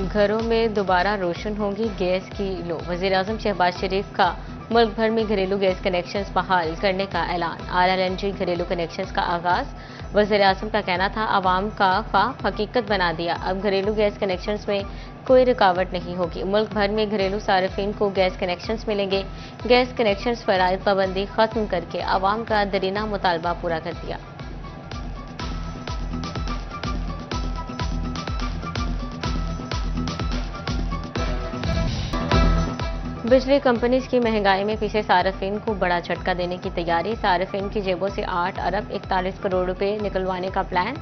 घरों में दोबारा रोशन होंगी गैस की लो। वज़ीर-ए-आज़म शहबाज शरीफ का मुल्क भर में घरेलू गैस कनेक्शंस बहाल करने का ऐलान। RLNG घरेलू कनेक्शंस का आगाज। वज़ीर-ए-आज़म का कहना था, आवाम का ख्वाब हकीकत बना दिया। अब घरेलू गैस कनेक्शंस में कोई रुकावट नहीं होगी। मुल्क भर में घरेलू सार्फिन को गैस कनेक्शंस मिलेंगे। गैस कनेक्शंस पर आयद पाबंदी खत्म करके आवाम का दरीना मुतालबा पूरा कर दिया। बिजली कंपनीज की महंगाई में पीछे सार्फिन को बड़ा झटका देने की तैयारी। सार्फिन की जेबों से 8 अरब 41 करोड़ रुपए निकलवाने का प्लान।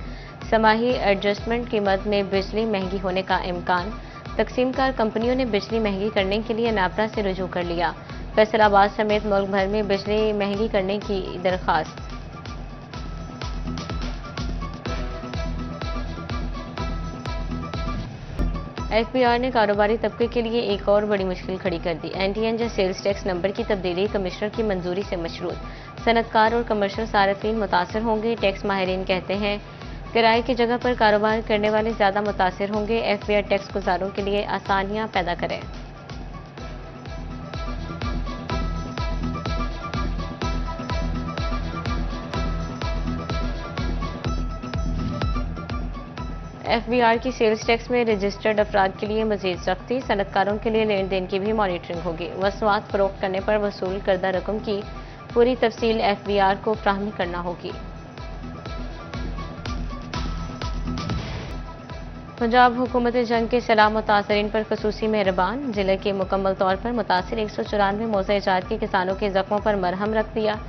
समाही एडजस्टमेंट कीमत में बिजली महंगी होने का इम्कान। तकसीमकार कंपनियों ने बिजली महंगी करने के लिए नापरा से रुजू कर लिया। फैसलाबाद समेत मुल्क भर में बिजली महंगी करने की दरख्वास्त। FBR ने कारोबारी तबके के लिए एक और बड़ी मुश्किल खड़ी कर दी। NTN या सेल्स टैक्स नंबर की तब्दीली कमिश्नर की मंजूरी से मशरूत। सनतकार और कमर्शियल सार्फिन मुतासर होंगे। टैक्स माहिरीन कहते हैं, किराए की जगह पर कारोबार करने वाले ज्यादा मुतासर होंगे। FBR टैक्स गुजारों के लिए आसानियां पैदा करें। FBR की सेल्स टैक्स में रजिस्टर्ड अफराद के लिए मजीद सख्ती। सनतकारों के लिए लेन देन की भी मॉनिटरिंग होगी। मसनूआत फरोख्त करने पर वसूल करदा रकम की पूरी तफसील FBR को फ्राहमी करना होगी। पंजाब हुकूमत जंग के सलाह मुतासरीन पर खसूसी मेहरबान। जिले के मुकम्मल तौर पर मुतासर 194 मौज़ा-ए-जात के किसानों के जख्मों पर मरहम रख दिया।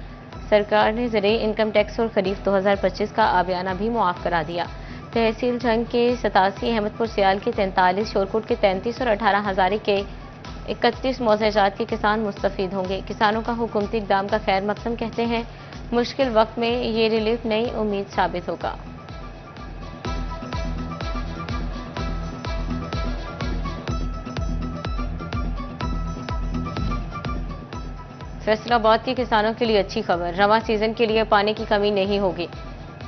सरकार ने ज़रिए इनकम टैक्स और खरीफ 2025 का आबियाना भी मुआफ करा दिया। तहसील जंग के 87, अहमदपुर सियाल के 43, शोरकोट के 33 और 18 हज़ारी के 31 मौज़ा-ए-जात के किसान मुस्तफ़ीद होंगे। किसानों का हुकूमती इक़दाम का खैर मकदम कहते हैं। मुश्किल वक्त में ये रिलीफ नई उम्मीद साबित होगा। फैसलाबाद के किसानों के लिए अच्छी खबर। रवां सीजन के लिए पानी की कमी नहीं होगी।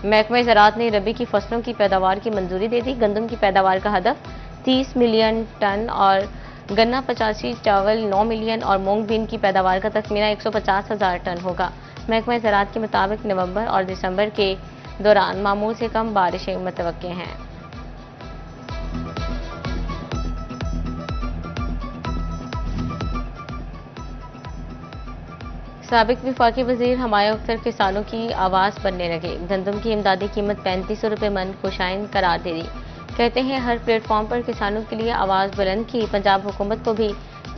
महकमा ज़राअत ने रबी की फसलों की पैदावार की मंजूरी दे दी। गंदम की पैदावार का हदफ 30 मिलियन टन और गन्ना 85, चावल 9 मिलियन और मूंग बीन की पैदावार का तखमीना 150,000 टन होगा। महकमा ज़राअत के मुताबिक नवंबर और दिसंबर के दौरान मामूल से कम बारिशें मुतवक्के हैं। साबिक वफाकी वजीर हमाया अख्तर किसानों की आवाज़ बनने लगे। गंदम की इमदादी कीमत 3500 रुपये मन खुशाइन करार दे दी। कहते हैं, हर प्लेटफॉर्म पर किसानों के लिए आवाज़ बुलंद की। पंजाब हुकूमत को भी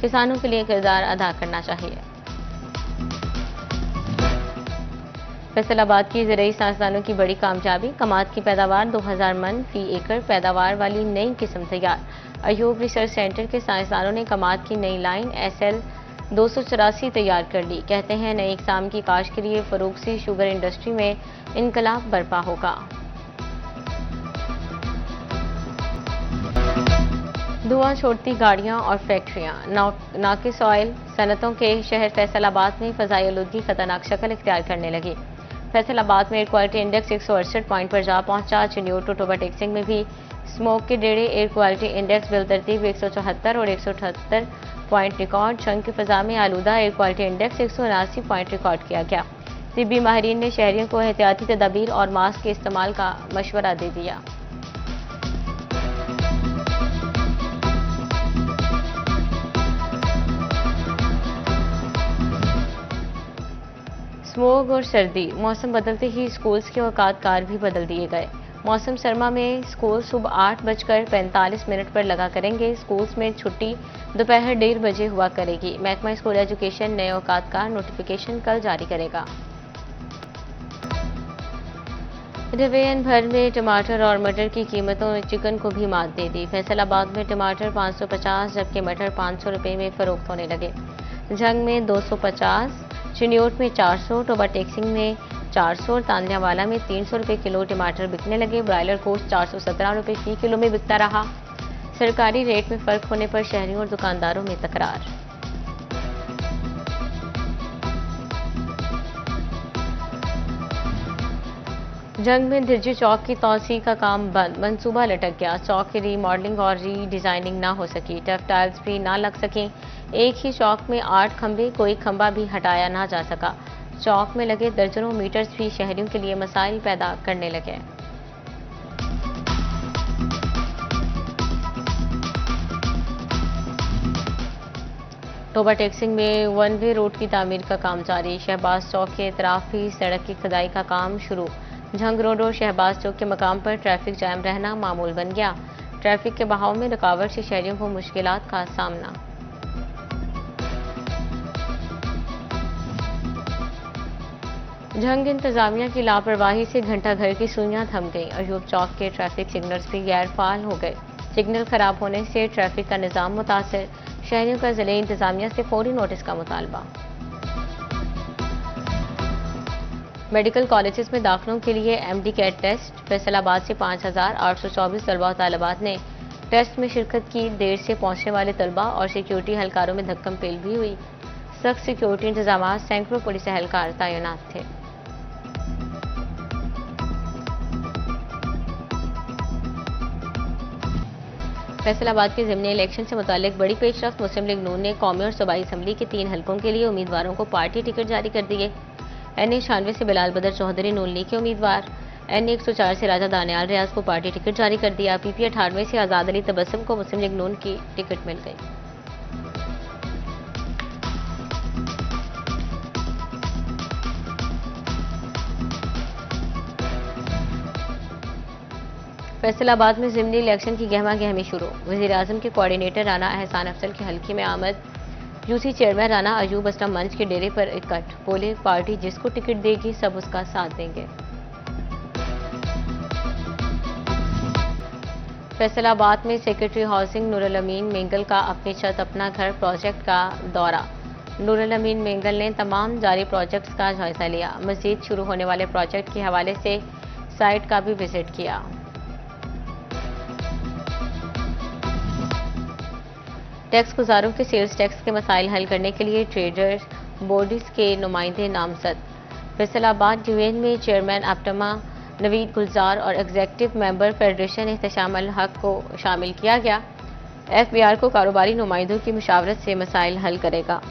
किसानों के लिए किरदार अदा करना चाहिए। फैसलाबाद की ज़रूरी साइंसदानों की बड़ी कामयाबी। कमाद की पैदावार 2000 मन फी एकड़ पैदावार वाली नई किस्म तैयार। अयूब रिसर्च सेंटर के साइंसदानों ने कमाद की नई लाइन SL 284 तैयार कर ली। कहते हैं, नई इकसाम की काश के लिए फरूख से शुगर इंडस्ट्री में इनकलाब बर्पा होगा। धुआं छोड़ती गाड़ियां और फैक्ट्रियां। नाकिस ऑयल सनतों के शहर फैसलाबाद में फ़ज़ाई आलूदगी खतरनाक शक्ल इख्तियार करने लगी। फैसलाबाद में एयर क्वालिटी इंडेक्स 168 पॉइंट पर जा पहुंचा। चिन्योट टोटोबा टेक्सिंग में भी स्मोक के डेढ़े एयर क्वालिटी इंडेक्स बिलतरतीब 174 और 178 पॉइंट रिकॉर्ड। जंग की फ़ज़ा में आलूदा air quality index 179 point record किया गया। तिब्बी माहिरीन ने शहरियों को एहतियाती तदाबीर और मास्क के इस्तेमाल का मशवरा दे दिया। स्मोग और सर्दी। मौसम बदलते ही स्कूल्स के औकात कार भी बदल दिए गए। मौसम सरमा में स्कूल सुबह 8:45 पर लगा करेंगे। स्कूल्स में छुट्टी दोपहर 1:30 बजे हुआ करेगी। महकमा स्कूल एजुकेशन नए औकात का नोटिफिकेशन कल जारी करेगा। डिवीजन भर में टमाटर और मटर की कीमतों ने चिकन को भी मात दे दी। फैसलाबाद में टमाटर 550 जबकि मटर 500 रुपये में फरोख्त होने लगे। जंग में 250, चिन्योट में 400, टोबा टेक्सिंग में 400 और तांदियावाला में 300 रुपये किलो टमाटर बिकने लगे। ब्रायलर गोश्त 417 रुपये फी किलो में बिकता रहा। सरकारी रेट में फर्क होने पर शहरियों और दुकानदारों में तकरार। जंग में धिरजी चौक की तौसी का काम बंद, मंसूबा लटक गया। चौक की रीमॉडलिंग और रीडिजाइनिंग ना हो सकी, टफ टाइल्स भी ना लग सकी। एक ही चौक में 8 खंभे, कोई खंभा भी हटाया ना जा सका। चौक में लगे दर्जनों मीटर्स भी शहरियों के लिए मसाइल पैदा करने लगे। टोबा टेक्सिंग में वन वे रोड की तामीर का काम जारी। शहबाज चौक के इतराफ भी सड़क की खुदाई का काम शुरू। झंग रोड और शहबाज चौक के मकाम पर ट्रैफिक जाम रहना मामूल बन गया। ट्रैफिक के बहाव में रुकावट से शहरियों को मुश्किलात का सामना। झंग इंतजामिया की लापरवाही से घंटा घर की सुइयां थम गईं। अयूब चौक के ट्रैफिक सिग्नल्स भी गैर फाल हो गए। सिग्नल खराब होने से ट्रैफिक का निजाम मुतासिर। शहरियों का जिले इंतजामिया से फौरी नोटिस का मुतालबा। मेडिकल कॉलेजेस में दाखिलों के लिए एमडी कैट टेस्ट। फैसलाबाद से 5,824 तलबा और तालिबात ने टेस्ट में शिरकत की। देर से पहुंचने वाले तलबा और सिक्योरिटी एहलकारों में धक्कम पेल भी हुई। सख्त सिक्योरिटी इंतजाम, सैकड़ों पुलिस एहलकार तैनात थे। फैसलाबाद के ज़िमनी इलेक्शन से मुतालिक बड़ी पेशरफ्त। मुस्लिम लीग नून ने कौमी और सूबाई असम्बली के 3 हलकों के लिए उम्मीदवारों को पार्टी टिकट जारी कर दिए। NA96 से बिलाल बदर चौधरी नून लीग के उम्मीदवार, NA104 से राजा दानियाल रियाज को पार्टी टिकट जारी कर दिया। PP98 से आज़ाद अली तबस्सुम को मुस्लिम लीग नून की टिकट मिल गई। फैसलाबाद में ज़िमनी इलेक्शन की गहमा गहमी शुरू। वज़ीर-ए-आज़म के कोऑर्डिनेटर राना एहसान अफजल के हल्के में आमद। यूसी चेयरमैन राना अयूब असलम मंच के डेरे पर इकट्ठ। बोले, पार्टी जिसको टिकट देगी सब उसका साथ देंगे। फैसलाबाद में सेक्रेटरी हाउसिंग नूरुल अमीन मेंगल का अपनी छत अपना घर प्रोजेक्ट का दौरा। नूरुल अमीन मेंगल ने तमाम जारी प्रोजेक्ट्स का जायजा लिया। मजीद शुरू होने वाले प्रोजेक्ट के हवाले से साइट का भी विजिट किया। टैक्स गुजारों के सेल्स टैक्स के मसाइल हल करने के लिए ट्रेडर्स बॉडीज के नुमाइंदे नामजद। फैसलाबाद यूएन में चेयरमैन एप्टमा नवीद गुलजार और एग्जीक्यूटिव मेंबर फेडरेशन एहतशाम अल हक को शामिल किया गया। FBR को कारोबारी नुमाइंदों की मुशावरत से मसाइल हल करेगा।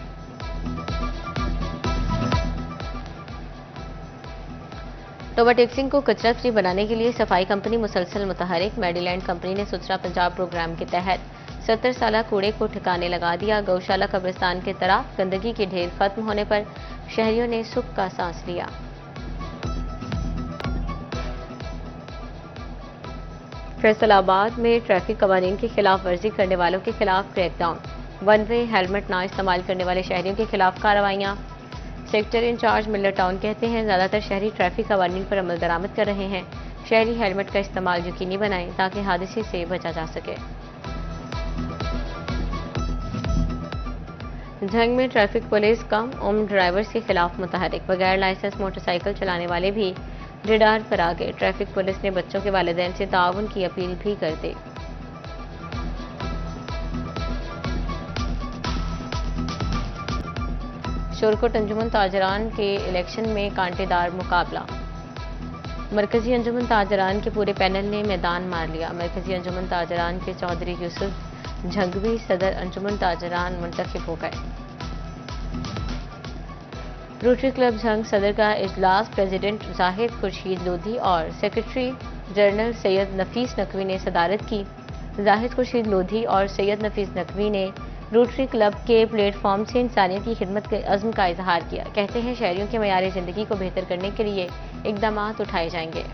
टोबा टेक्सिंग को कचरा फ्री बनाने के लिए सफाई कंपनी मुसलसल मुतहरिक। मेडीलैंड कंपनी ने सुथरा पंजाब प्रोग्राम के तहत 70 साला कूड़े को ठिकाने लगा दिया। गौशाला कब्रिस्तान के तरफ गंदगी के ढेर खत्म होने पर शहरियों ने सुख का सांस लिया। फैसलाबाद में ट्रैफिक कवानीन की खिलाफ वर्जी करने वालों के खिलाफ क्रैकडाउन। वन वे हेलमेट ना इस्तेमाल करने वाले शहरियों के खिलाफ कार्रवाइयां। सेक्टर इंचार्ज मिल्लर टाउन कहते हैं, ज्यादातर शहरी ट्रैफिक कवानीन पर अमल दरामद कर रहे हैं। शहरी हेलमेट का इस्तेमाल यकीनी बनाएं ताकि हादसे से बचा जा सके। झंग में ट्रैफिक पुलिस कम उम्र ड्राइवर्स के खिलाफ मुतहरिक। बगैर लाइसेंस मोटरसाइकिल चलाने वाले भी रिडार पर आ गए। ट्रैफिक पुलिस ने बच्चों के वालिदैन से ताउन की अपील भी कर दी। शोरकोट अंजुमन ताजरान के इलेक्शन में कांटेदार मुकाबला। मरकजी अंजुमन ताजरान के पूरे पैनल ने मैदान मार लिया। मरकजी अंजुमन ताजरान के चौधरी यूसुफ झंगवी सदर अंजुमन ताजरान मुंतखब हो गए। रोटरी क्लब झंग सदर का इजलास प्रेसिडेंट जाहिद खुर्शीद लोधी और सेक्रेटरी जनरल सैयद नफीस नकवी ने सदारत की। जाहिद खुर्शीद लोधी और सैयद नफीस नकवी ने रोटरी क्लब के प्लेटफॉर्म से इंसानियत की खिदमत के अज़्म का इजहार किया। कहते हैं, शहरियों के मयार ज़िंदगी को बेहतर करने के लिए इक़दामात उठाए जाएंगे।